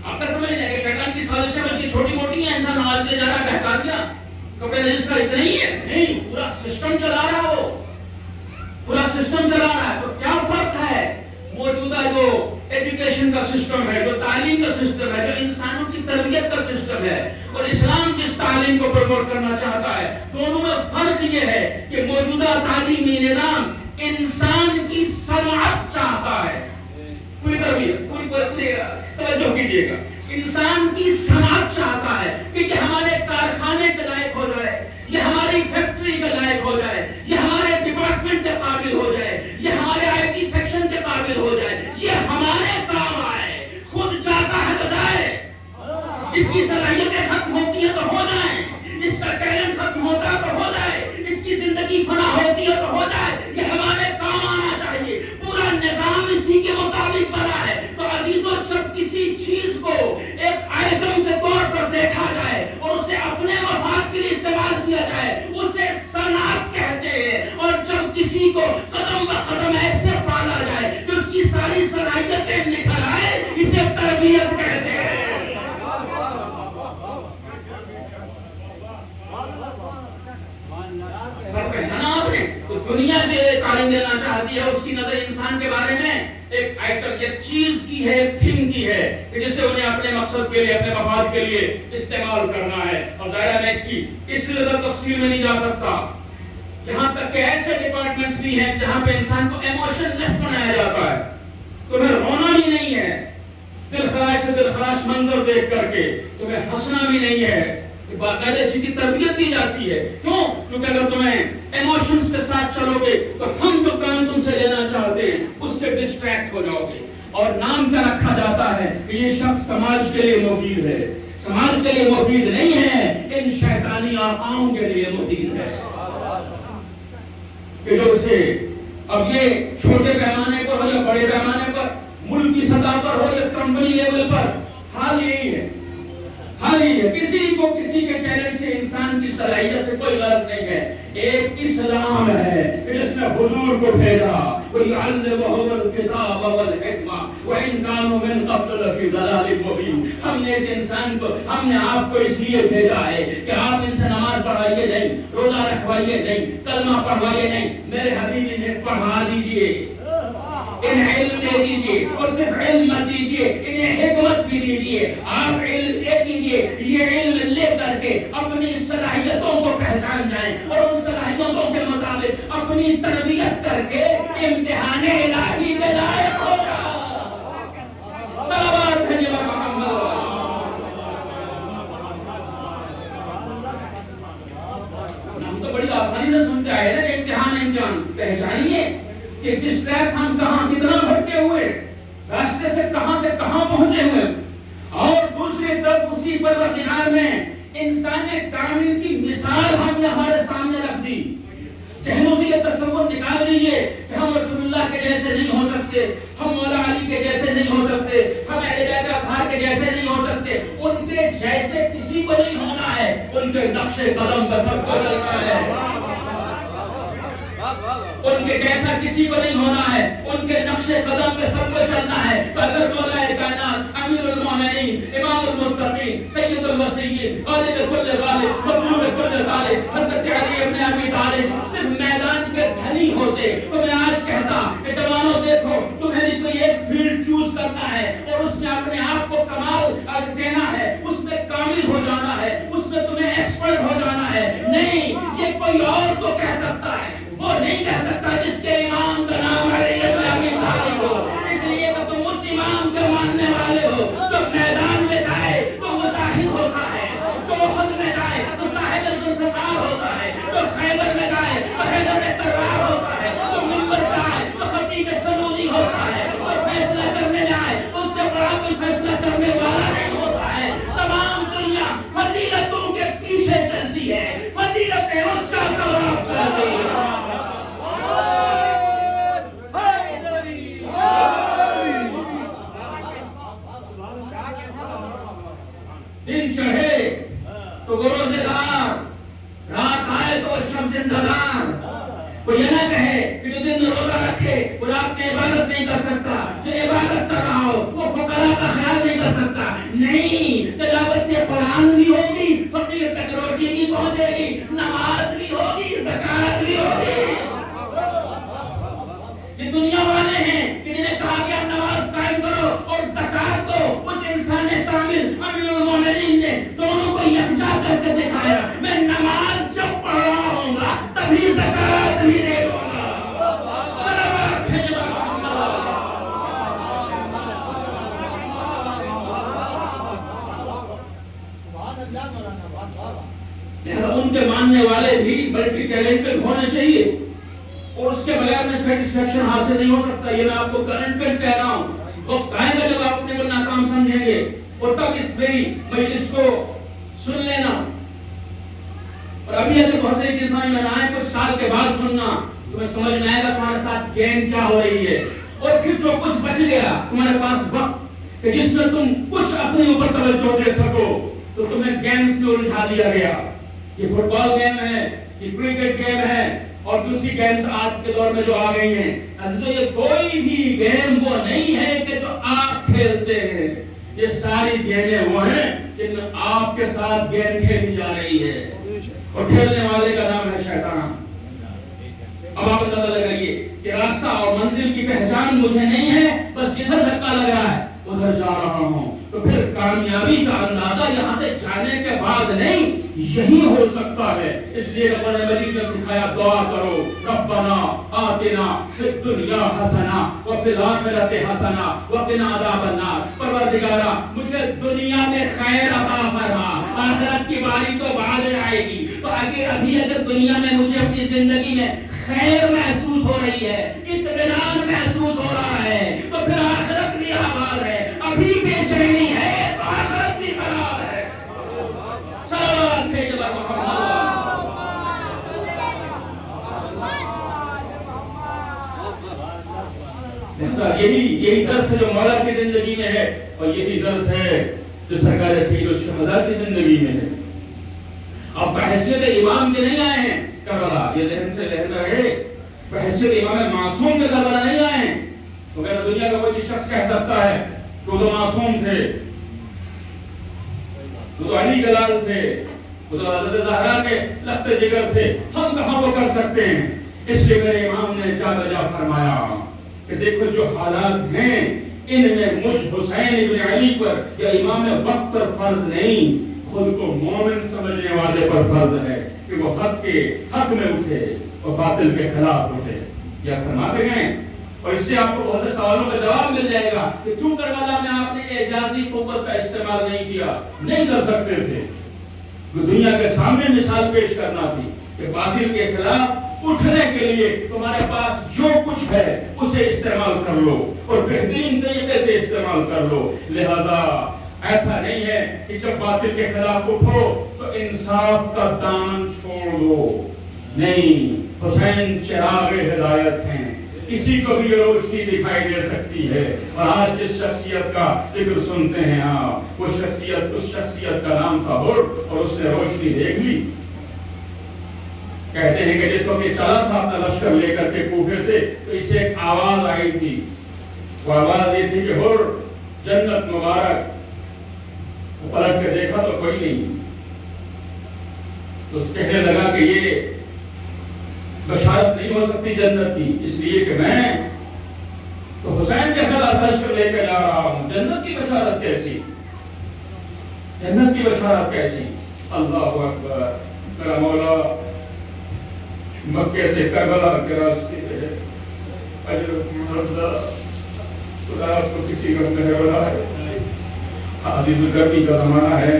آپ کا سمجھ نہیں ہے کہ شیطان کی سازشیں بچی چھوٹی موٹی ہیں، انسان نماز کے لیے جا رہا ہے، بہتا دیا کپڑے نجس کا اتنا ہی ہے، نہیں، پورا سسٹم چلا رہا، وہ پورا سسٹم چلا رہا ہے۔ تو کیا فرق ہے موجودہ جو ایجوکیشن کا سسٹم ہے، جو تعلیم کا سسٹم ہے، جو انسانوں کی تربیت کا سسٹم ہے، اور اسلام جس تعلیم کو پروموٹ کرنا چاہتا ہے، دونوں میں فرق یہ ہے کہ موجودہ تعلیمی نظام انسان کی صنعت چاہتا ہے، پوری تربیت، پوری توجہ کیجیے گا، انسان کی صنعت چاہتا ہے کہ یہ ہمارے کارخانے کے لائق ہو جائے، یہ ہماری فیکٹری کے لائق ہو جائے، یہ ہمارے ڈپارٹمنٹ کے قابل ہو جائے، یہ ہمارے آئی ٹی سیکشن کے قابل ہو جائے، یہ ہمارے کام آئے، خود چاہتا ہے تو جائے، اس کی صلاحیتیں ختم ہوتی ہیں تو ہو جائیں، اس کا ٹیلنٹ ختم ہوتا ہے تو ہو جائے، اس کی زندگی فنا ہوتی ہے تو ہو جائے، یہ ہمارے کام آنا چاہیے، پورا نظام اسی کے مطابق بنا ہے۔ تو عزیزوں، جب کسی چیز کو ایک آئٹم کے طور پر دیکھا جائے اور اسے اپنے مفاد کے لیے استعمال کیا جائے، اسے صنعت کہتے ہیں، اور جب کسی کو قدم بہ قدم ایسے پالا جائے کہ اس کی ساری صلاحیتیں نکھر آئے، اسے تربیت کہتے ہیں۔ تو دنیا جو تعلیم دینا چاہتی ہے، اس کی نظر انسان کے بارے میں ایک آئٹم، ایک چیز کی ہے، ایک تھنگ کی ہے کہ جسے انہیں اپنے مقصد کے لیے، اپنے مفاد کے لیے استعمال کرنا ہے۔ اور ظاہر ہے اس کی اس لیے تفصیل میں نہیں جا سکتا، یہاں تک کہ ایسے ڈپارٹمنٹس بھی ہیں جہاں پہ انسان کو ایموشن لیس بنایا جاتا ہے، تمہیں رونا بھی نہیں ہے، دل خراش سے دل خراش منظر دیکھ کر کے تمہیں ہنسنا بھی نہیں ہے، باقاعدہ کی تربیت دی جاتی ہے۔ کیوں؟ کیونکہ اگر تمہیں ایموشنز کے ساتھ چلو گے تو ہم جو کام تم سے لینا چاہتے ہیں اس سے ڈسٹریکٹ ہو جاؤ گے، اور نام کیا رکھا جاتا ہے کہ یہ شخص سماج کے لیے مفید ہے، سماج کے لیے مفید نہیں ہے، ان شیطانی آقاؤں کے لیے مفید ہے، کہ جو اسے اب یہ چھوٹے پیمانے پر ہو یا بڑے پیمانے پر، ملک کی سطح پر ہو یا کمپنی لیول پر، حال یہی ہے، حال یہی ہے، کسی کو کسی کے ٹیلنٹ سے، انسان کی صلاحیت سے کوئی غرض نہیں ہے۔ ایک اسلام ہے کہ جس نے حضور کو بھیجا، وَيُعَلِّمُهُمُ الْكِتَابَ وَالْحِکْمَةَ وَإِن كَانُوا مِن قَبْلُ لَفِي ضَلَالٍ مُبِينٍ۔ ہم نے اس انسان کو، ہم نے آپ کو اس لیے بھیجا ہے کہ آپ ان سے نماز پڑھائیے نہیں، روزہ رکھوائیے نہیں، کلمہ پڑھوائیے نہیں، میرے حبیب نے پڑھا دیجئے، انہیں علم دے دیجئے، اور صرف علم مت دیجئے، انہیں حکمت بھی دیجئے. آپ علم دے دیجئے، یہ علم لے کر کے اپنی صلاحیتوں کو پہچان جائیں اور ان صلاحیتوں کے مطابق اپنی تربیت کر کے امتحان الہی کے لائق ہو جائیں. صلوات بھیجے محمد. ہم تو بڑی آسانی سے سنتے آئے نا کہ امتحان پہچانیے کہ کس ٹریک ہم کہاں کتنا بھٹکے ہوئے، راستے سے کہاں پہنچے ہوئے. اور دوسری طرف اسی پروردگار نے انسان کامل کی مثال ہم نے ہمارے سامنے رکھ دی. ذہنوں سے یہ تصور نکال لیجیے کہ ہم رسول اللہ کے جیسے نہیں ہو سکتے، ہم مولا علی کے جیسے نہیں ہو سکتے، ہم اہل بیت اطہار کے جیسے نہیں ہو سکتے. ان کے جیسے کسی کو نہیں ہونا ہے، ان کے نقش قدم پہ سب کو چلنا ہے. ان کے جیسا کسی کو نہیں ہونا ہے، ان کے نقش قدم پہ سب کو چلنا ہے. تو اگر مولا کائنات امیر المومنین امام المتقین سید الوصیین غالب کل غالب مطلوب کل غالب حضرت علی ابن ابی طالب صرف میدان کے دھنی ہوتے تو میں آج کہتا کہ جوانوں دیکھو، تمہیں کوئی ایک فیلڈ چوز کرنا ہے اور اس میں اپنے آپ کو کمال دینا ہے، اس میں کامل ہو جانا ہے، اس میں تمہیں ایکسپرٹ ہو جانا ہے. نہیں، یہ کوئی اور تو کہہ سکتا ہے، وہ نہیں کہہ سکتا جس کے امام کا نام علی ابن ابی طالب ہو. اس لیے کہ تم اس امام کے ماننے والے ہو جو میدان میں جائے تو مجاہد ہوتا ہے، جو احد میں جائے تو صاحب ذوالفقار ہوتا ہے، جو خیبر میں جائے تو حیدر طرار ہوتا ہے، جو منبر پہ آئے تو خطیب سنوری ہوتا ہے، جو فیصلہ کرنے جائے اس سے بڑا کوئی فیصلہ کرنے والا نہیں ہوتا ہے. تمام دنیا فضیلتوں کے پیچھے چلتی ہے، فضیلتیں اس کا طواف کرتی ہے. دن چڑھے تو وہ روزے دار، رات آئے تو وہ شب زندگان. کوئی یہ نہ کہے کہ جو دن روزہ رکھے وہ رات میں عبادت نہیں کر سکتا، جو عبادت کر رہا ہو وہ فقراء کا خیال نہیں کر سکتا. نہیں، تلاوت قرآن بھی ہوگی، فقیر تک روٹی بھی پہنچے گی، نماز بھی ہوگی، زکات بھی ہوگی. یہ دنیا والے ہیں کہ جنہیں کہا کہ آپ نماز قائم کرو اور زکات دو. اس انسان کامل امیر المومنین نے دونوں کو یکجا کر کے دکھایا. میں نماز جب پڑھ رہا ہوں گا تبھی زکات بھی دے دوں گا. صلوات بھیجے ان کے ماننے والے بھی ملٹی ٹیلنٹڈ ہونے چاہیے اور اس کے بغیر میں سیٹسفیکشن حاصل نہیں ہو سکتا. یہ میں آپ کو کرنٹ پہ کہہ رہا ہوں. وقت آئے گا جب آپ اپنے کو ناکام سمجھیں گے اور تب اس میری مجلس کو سن لینا. اور ابھی اگر بہت ساری چیزیں سمجھ میں نہ آئے، کچھ سال کے بعد سننا، تمہیں سمجھ میں آئے گا تمہارے ساتھ گیم کیا ہو رہی ہے. اور پھر جو کچھ بچ گیا تمہارے پاس وقت کہ جس میں تم کچھ اپنے اوپر توجہ دے سکو تو تمہیں گیمز میں الجھا دیا گیا. یہ فٹ بال گیم ہے، یہ کرکٹ گیم ہے اور دوسری گیمز آج کے دور میں جو آ گئی ہیں. عزیزو، یہ کوئی بھی گیم وہ نہیں ہے کہ جو آپ کھیلتے ہیں. یہ ساری گیمیں وہ ہیں جن میں آپ کے ساتھ گیم کھیلی جا رہی ہے اور کھیلنے والے کا نام ہے شیطان. اب آپ اندازہ لگائیے کہ راستہ اور منزل کی پہچان مجھے نہیں ہے، بس جدھر دھکا لگا ہے ادھر جا رہا ہوں. تو پھر کامیابی کا اندازہ یہاں سے جانے کے بعد نہیں، یہی ہو سکتا ہے. اس لیے قرآن مجید نے سکھایا دعا کرو، ربنا آتنا فی الدنیا حسنہ وفی الآخرۃ حسنہ وقنا عذاب النار. پروردگارا مجھے دنیا میں خیر عطا فرما، آخرت کی باری تو بعد آئے گی. تو اگر دنیا میں مجھے اپنی زندگی میں خیر محسوس ہو رہی ہے، اطمینان محسوس ہو رہا ہے، تو پھر آخرت بھی آباد ہے. ابھی بے چینی ہے تو آخرت بھی خراب ہے. صلوات بھیجو محمد. یہی درس ہے جو مولا کی زندگی میں ہے اور یہی درس ہے جو سرکار سید الشہداء کی زندگی میں ہے. اب بحیثیت امام کے نہیں آئے ہیں کربلا، یہ ذہن سے لہر رہے، بحیثیت امام معصوم کے کربلا نہیں آئے ہیں. تو کہ دنیا کا کوئی شخص کہہ سکتا ہے کہ وہ تو معصوم تھے، وہ تو علی کے لال تھے، وہ تو حضرت زہرا کے لخت جگر تھے، ہم کہاں وہ کر سکتے ہیں. اس لیے میرے امام نے جا بجا فرمایا کہ دیکھو جو حالات ہیں ان میں مجھ حسین ابن علی پر یا امام وقت پر فرض نہیں، خود کو مومن سمجھنے والے پر فرض ہے کہ وہ حق کے حق میں اٹھے اور باطل کے خلاف اٹھے. یا فرماتے ہیں، اور اس سے آپ کو بہت سے سوالوں کا جواب مل جائے گا کہ کیوں کربلا میں آپ نے اعجازی قوت کا استعمال نہیں کیا؟ نہیں کر سکتے تھے. دنیا کے سامنے مثال پیش کرنا تھی کہ باطل کے خلاف اٹھنے کے لیے تمہارے پاس جو کچھ ہے اسے استعمال کر لو اور بہترین طریقے سے استعمال کر لو. لہذا ایسا نہیں ہے کہ جب باطل کے خلاف اٹھو تو انصاف کا دامن چھوڑ دو. نہیں، حسین چراغ ہدایت ہیں، کسی کو بھی یہ روشنی دکھائی دے سکتی ہے. اور آج جس شخصیت کا ذکر سنتے ہیں آپ، وہ شخصیت، اس شخصیت کا نام تھا ہر، اور اس نے روشنی دیکھ لی. کہتے ہیں کہ جس وقت یہ چلا تھا اپنا لشکر لے کر کے کوفے سے تو اسے ایک آواز آئی تھی. وہ آواز یہ تھی کہ ہر جنت مبارک. وہ پلٹ کے دیکھا تو کوئی نہیں. تو کہنے لگا کہ یہ بشارت نہیں ہو سکتی جنت کی، اس لیے کہ میں تو حسین کے خلاف لشکر لے کے جا رہا ہوں. جنت کی بشارت کیسی؟ جنت کی بشارت کیسی؟ اللہ اکبر. میرا مولا مکے سے کربلا کے راستے پہ ہے. خدا آپ کو کسی کا مہر والا ہے. عزیز، گرمی کا زمانہ ہے،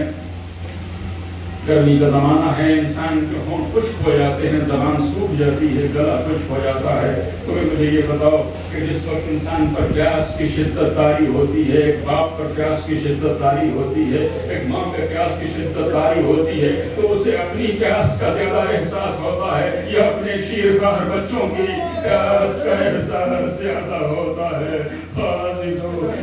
گرمی کا زمانہ ہے. انسان کے ہونٹ خشک ہو جاتے ہیں، زبان سوکھ جاتی ہے، گلا خشک ہو جاتا ہے. تو مجھے یہ بتاؤ کہ جس وقت انسان پر پیاس کی شدت طاری ہوتی ہے، ایک باپ پر پیاس کی شدت طاری ہوتی ہے، ایک ماں پر پیاس کی شدت طاری ہوتی ہے، تو اسے اپنی پیاس کا زیادہ احساس ہوتا ہے یا اپنے شیرخوار بچوں کی پیاس کا احساس زیادہ ہوتا ہے.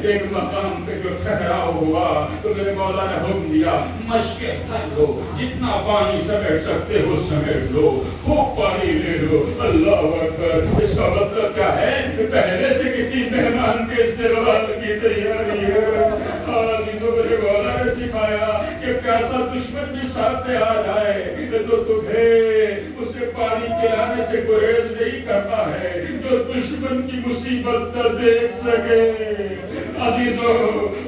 ایک مقام پہ جو ٹھہراؤ ہوا تو میرے مولا نے حکم دیا، مشقیں بھر لو، جتنا پانی سمیٹ سکتے ہو سمیٹ لو، خوب پانی لے لو. اللہ اکبر. اس کا مطلب کیا ہے؟ پہلے سے کسی مہمان کے استقبال کی تیاری ہے. میرے مولا نے سکھایا کہ پیاسا دشمن بھی ساتھ میں آ جائے تو تمہیں اسے پانی پلانے سے گریز نہیں کرنا ہے جو دشمن کی مصیبت نہ دیکھ سکے. عزیزو،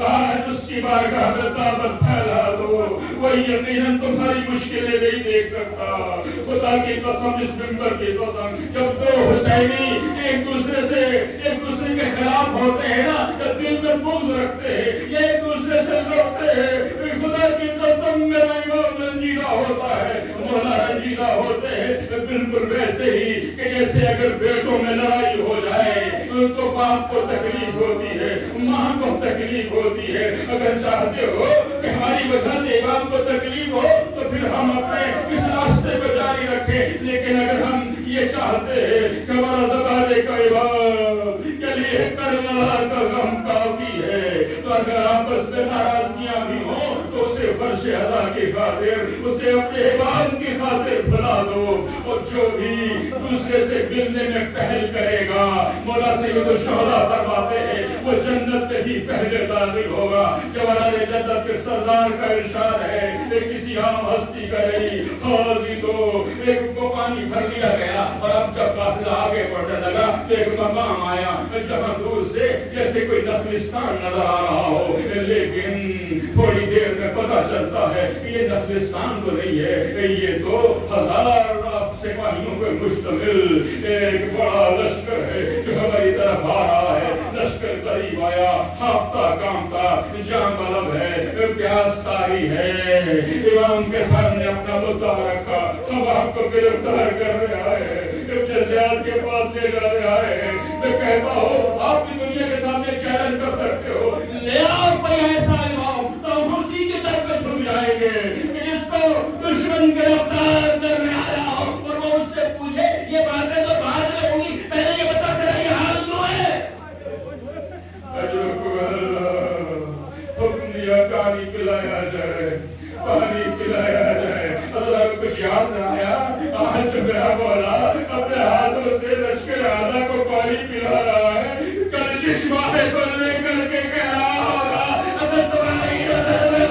آج اس کی بارگاہ میں دعوت پھیلا دو، وہ یقیناً تمہاری مشکلیں نہیں دیکھ سکتا. خدا کی قسم، اس منبر کی قسم، جب دو حسینی ایک دوسرے کے خلاف ہوتے ہیں نا، یا دل میں بغض رکھتے ہیں یا ایک دوسرے سے لڑتے ہیں، خدا کی قسم میرا امام رنجیدہ ہوتا ہے، مولا رنجیدہ ہوتے ہیں. بالکل ویسے ہی کہ جیسے اگر بیٹوں میں لڑائی ہو جائے تو باپ کو تکلیف ہوتی ہے، ماں کو تکلیف ہوتی ہے. اگر چاہتے ہو کہ ہماری وجہ سے امام کو تکلیف ہو تو پھر ہم اپنے اس راستے کو جاری رکھیں. لیکن اگر ہم یہ چاہتے ہیں کہ ہمارا زمانے کا امام کے لیے کربلا کا غم کافی ہے، تو اگر آپس میں ناراضگیاں بھی ہوں تو اسے فرش ادا کی خاطر، اسے اپنے امام کی خاطر بھلا دو. اور جو بھی دوسرے سے ملنے میں پہل کرے گا، مولا سید الشہداء فرماتے ہیں، وہ جنت میں ہی پہلے داخل ہوگا. جوانان جنت کے سردار کا ارشاد ہے، ایک کسی عام ہستی کا نہیں. عزیزو، ایک کو پانی بھر لیا گیا اور اب جب قافلہ آگے بڑھنے لگا تو ایک مقام آیا جہاں دور سے جیسے کوئی نخلستان نظر آ رہا ہو، لیکن تھوڑی دیر میں پتہ چلتا ہے کہ یہ نخلستان تو نہیں ہے، یہ تو ہزار سپاہیوں پہ مشتمل ایک بڑا لشکر ہے جو ہماری طرف آ رہا ہے. لشکر قریب آیا، ہافتہ کامتا، جام طلب ہے، پیاس طاری ہے. امام کے سامنے اپنا مدعا رکھا، ہم آپ کو گرفتار کر رہے ہیں، ابن زیاد کے پاس لے جا رہے ہیں. میں کہتا ہوں آپ بھی دنیا کے سامنے چیلنج کر سکتے ہو، لے آؤ کوئی ایسا امام تو ہم اسی کی طرف پہ چھپ جائیں گے کہ جس کو دشمن گرفتار کرنے آیا ہو اور وہ اس سے پوچھے یہ باتیں تو بعد میں ہوں گی، پہلے یہ بتا تیرا یہ حال کیوں ہے. حکم دیا پانی پلایا جائے، پانی پلایا جائے. اللہ کو کچھ یاد نہ آیا، آج میرا مولا اپنے ہاتھوں سے لشکر اعلیٰ کو پانی پلا رہا ہے. کل چشمہ کو لے کر کے کہہ رہا ہوگا، اگر تمہاری نظر میں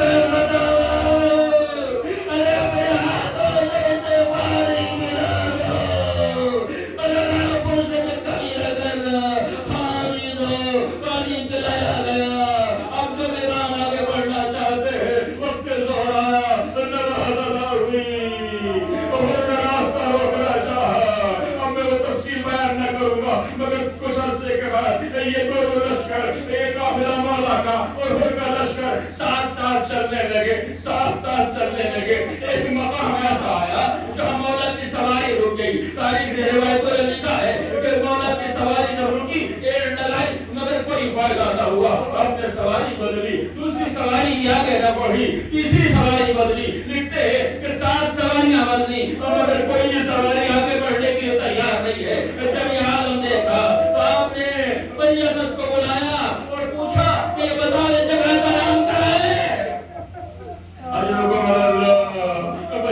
ساتھ ساتھ چلنے لگے. ایک مقام ایسا آیا جہاں مولا کی سواری رک گئی. تاریخ نے روایتوں میں لکھا ہے کہ مولا کی سواری جب رکی ایڑ لگائی مگر کوئی فائدہ نہ ہوا. آپ نے سواری بدلی, دوسری سواری کی آگے نہ بڑھی, تیسری سواری بدلی. لکھتے ہیں کہ 7 سواریاں بدلی مگر کوئی بھی سواری آگے بڑھنے کے لیے تیار نہیں ہے. جب یہ عالم دیکھا تو آپ نے بنی اسد کو بلایا اور پوچھا کہ یہ بتا دے جگہ کا نام کیا ہے.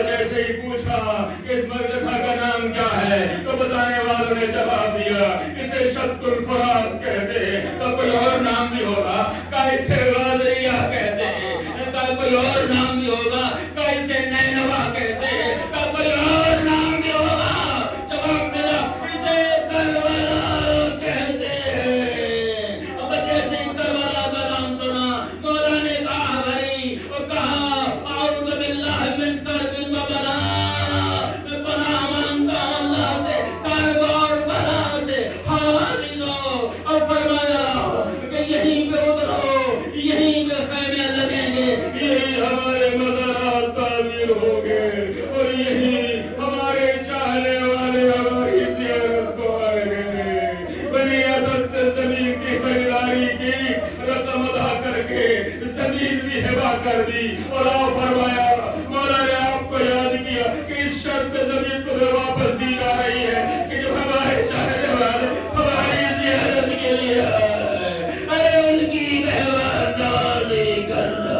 جیسے ہی پوچھا اس جگہ کا نام کیا ہے تو بتانے والوں نے جواب دیا اسے شط الفرات کہتے ہیں. تو کوئی اور نام بھی ہوگا کا اسے غادریہ کہتے ہیں, کا کوئی اور نام بھی ہوگا کا اسے نینوا کہتے ہیں, کا کوئی اور نام بھی ہوگا. جواب ملا اسے کربلا کہتے ہیں. اب جیسے ہی کربلا کا نام سنا مولا نے کہا بھائی اور کہا اعوذ باللہ من کرب و بلا, میں پناہ مانگتا ہوں اللہ سے کرب اور بلا سے. حافظ ہو اور فرمایا کہ یہیں پہ اترو, یہیں پہ خیمے لگیں گے, یہی ہمارے مزارات تعمیر ہوں گے اور یہی ہمارے چاہنے والے ہماری زیارت کو آئیں گے. بنی اسد سے زمین کی خریداری کی, رقم ادا کر کے زمین بھی ہبا کر دی اور آپ فرمایا مولا نے آپ کو یاد کیا کہ اس شرط پہ زمین تمہیں واپس دی جا رہی ہے کہ جو ہمارے چاہنے والے ہماری زیارت کے لیے آئے. ارے ان کی مہمانداری کرنا,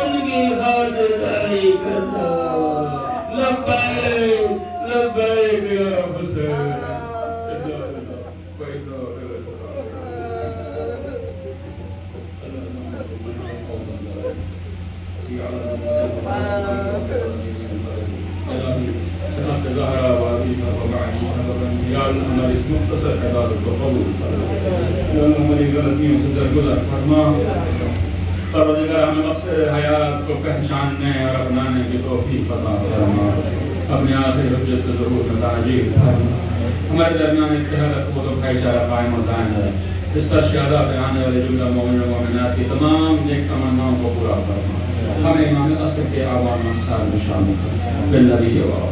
ان کی خاطرداری کرنا. لبیک لبیک یا حسین. ہماری اس مختصر عبادت کو قبول فرما, ہماری غلطیوں سے درگزر فرما. پروردگار ہمیں مقصد حیات کو پہچاننے اور اپنانے کی توفیق عطا فرما. اپنے آخر حجت سے ضرور میں تعجیل فرما. ہمارے درمیان اتحاد قوت و بھائی چارہ قائم و دائم ہے. اس پر شہادہ پہ آنے والے جملہ مومن و مومنات کی تمام نیک تمناؤں کو پورا فرما. ہمیں امام عصر کے اعوان انصار میں شامل کر بالنبی و